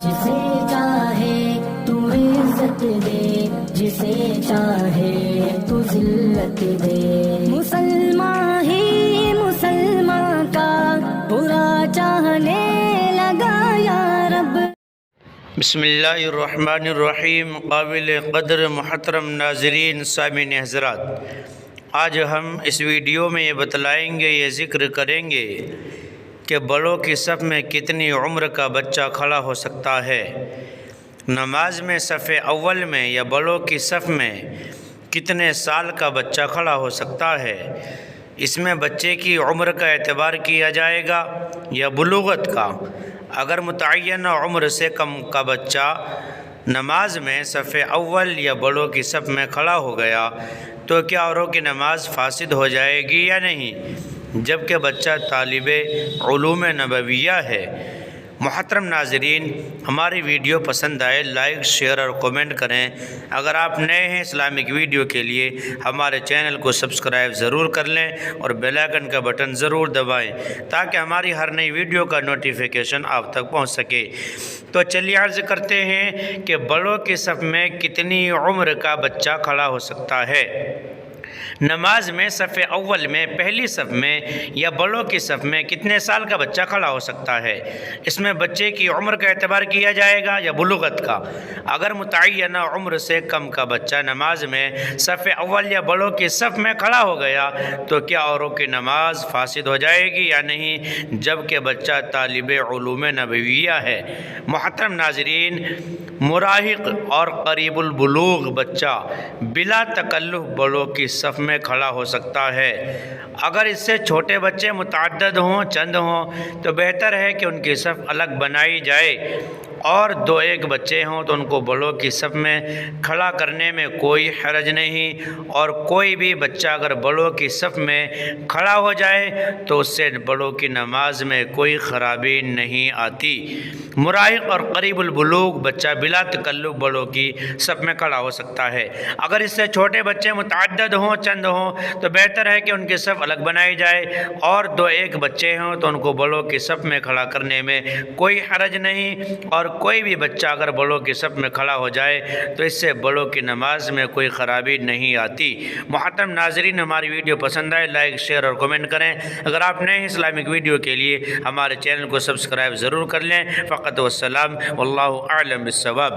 جسے چاہے تو عزت دے، جسے چاہے تو ذلت دے، مسلمان ہی مسلمان کا برا چاہنے لگا یا رب۔ بسم اللہ الرحمن الرحیم۔ قابل قدر محترم ناظرین، سامعین حضرات، آج ہم اس ویڈیو میں یہ بتلائیں گے، یہ ذکر کریں گے کہ بڑوں کی صف میں کتنی عمر کا بچہ کھڑا ہو سکتا ہے۔ نماز میں صف اول میں یا بڑوں کی صف میں کتنے سال کا بچہ کھڑا ہو سکتا ہے۔ اس میں بچے کی عمر کا اعتبار کیا جائے گا یا بلوغت کا۔ اگر متعینہ عمر سے کم کا بچہ نماز میں صف اول یا بڑوں کی صف میں کھڑا ہو گیا تو کیا اوروں کی نماز فاسد ہو جائے گی یا نہیں، جبکہ بچہ طالب علوم نبویہ ہے؟ محترم ناظرین، ہماری ویڈیو پسند آئے لائک، شیئر اور کومنٹ کریں۔ اگر آپ نئے ہیں اسلامک ویڈیو کے لیے ہمارے چینل کو سبسکرائب ضرور کر لیں اور بیل آئیکن کا بٹن ضرور دبائیں تاکہ ہماری ہر نئی ویڈیو کا نوٹیفیکیشن آپ تک پہنچ سکے۔ تو چلیے عرض کرتے ہیں کہ بڑوں کی صف میں کتنی عمر کا بچہ کھڑا ہو سکتا ہے۔ نماز میں صف اول میں پہلی صف میں یا بڑوں کی صف میں کتنے سال کا بچہ کھڑا ہو سکتا ہے؟ اس میں بچے کی عمر کا اعتبار کیا جائے گا یا بلوغت کا۔ اگر متعینہ عمر سے کم کا بچہ نماز میں صف اول یا بڑوں کی صف میں کھڑا ہو گیا تو کیا اوروں کی نماز فاسد ہو جائے گی یا نہیں، جبکہ بچہ طالب علوم نبویہ ہے؟ محترم ناظرین، مراہق اور قریب البلوغ بچہ بلا تکلف بڑوں کی صف میں کھڑا ہو سکتا ہے۔ اگر اس سے چھوٹے بچے متعدد ہوں، چند ہوں، تو بہتر ہے کہ ان کی صف الگ بنائی جائے، اور دو ایک بچے ہوں تو ان کو بڑوں کی صف میں کھڑا کرنے میں کوئی حرج نہیں، اور کوئی بھی بچہ اگر بڑوں کی صف میں کھڑا ہو جائے تو اس سے بڑوں کی نماز میں کوئی خرابی نہیں آتی۔ مراہق اور قریب البلوغ بچہ بلا تکلف بڑوں کی صف میں کھڑا ہو سکتا ہے۔ اگر اس سے چھوٹے بچے متعدد ہوں، چند ہوں، تو بہتر ہے کہ ان کی صف الگ بنائی جائے، اور دو ایک بچے ہوں تو ان کو بڑوں کی صف میں کھڑا کرنے میں کوئی حرج نہیں، اور کوئی بھی بچہ اگر بڑوں کی صف میں کھڑا ہو جائے تو اس سے بڑوں کی نماز میں کوئی خرابی نہیں آتی۔ محترم ناظرین، ہماری ویڈیو پسند آئے لائک، شیئر اور کومنٹ کریں۔ اگر آپ نئے ہیں اسلامک ویڈیو کے لیے ہمارے چینل کو سبسکرائب ضرور کر لیں۔ فقط والسلام، واللہ اعلم بالصواب۔